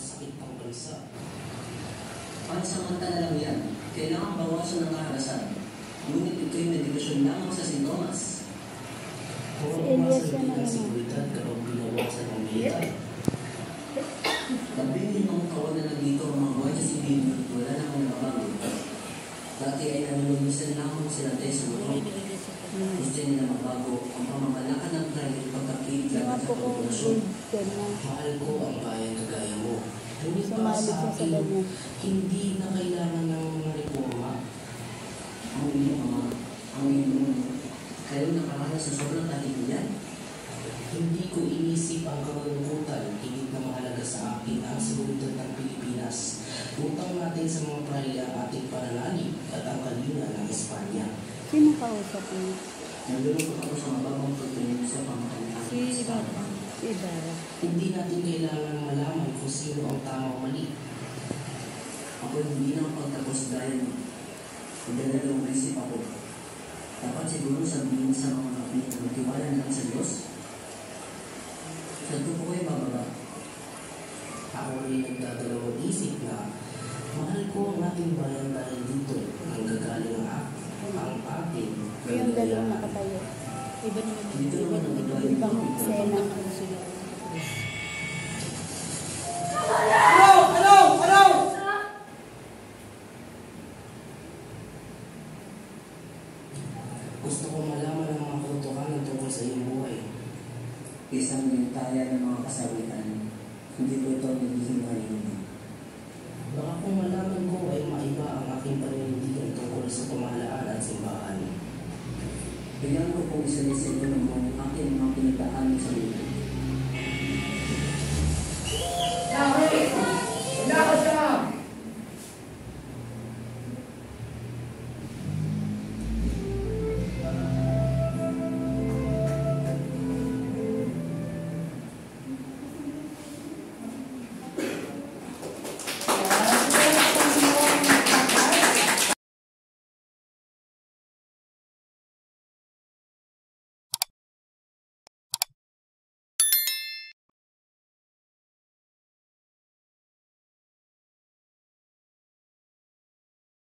sakit ng bansa. Pansamantala lang yan. Kailangan bawasan ng kaharasan. Ngunit ito'y medikasyon lamang sa sintomas. Mawawasan din ang seguridad kapag binawasan ang militar. 15 taon na nandito ang mga Guardia Civil at wala namang nababago. Dati ay nanunulusan lamang sila tayo sa loob. Gusto nila magbago ang pamamalakad ng trailer pagkakilig laban sa populasyon. Mahal ko ang bayan kagaya mo. Ngunit para sa akin, hindi na kailangan ng mga reforma. Ang inyong kayo nakaranas sa sobrang kahilingan. Hindi ko inisip ang kalungkutan, higit na mahalaga sa akin ang seguridad ng Pilipinas. Utang natin sa mga praila ang ating pananalig at ang kalinga ng Espanya. Sino kausap niyo? Nalulungkot ako sa mababang pagtingin sa pamahalaan. Si Ibarra. Hindi natin kailangan malaman kung sino ang tama o mali. Ako hindi na pagtapos dahil magdadalawang isip ako. Dapat siguro sabihin sa mga kapit na magtiwala lang sa Diyos. Saan ko kayo bababa? Ako rin nagdadalawang isip na mahal ko ang ating bayan dahil dito ang gagaling ang ating Yung dalawang nakatayo. Iba naman Dito naman ang gagaling Ibang ng eksena. ang sila. Gusto ko malaman ang mga katotohanan tungkol sa iyong buhay. Isang nintaya ng mga kasawitan. Hindi ko ito nagiging marinig. Baka kung malaman ko ay maiba ang aking paninindigan tungkol sa pamahalaan at simbahan. Bigyan ko kung isa-isa ito ng aking mga pinagdaan sa buhay.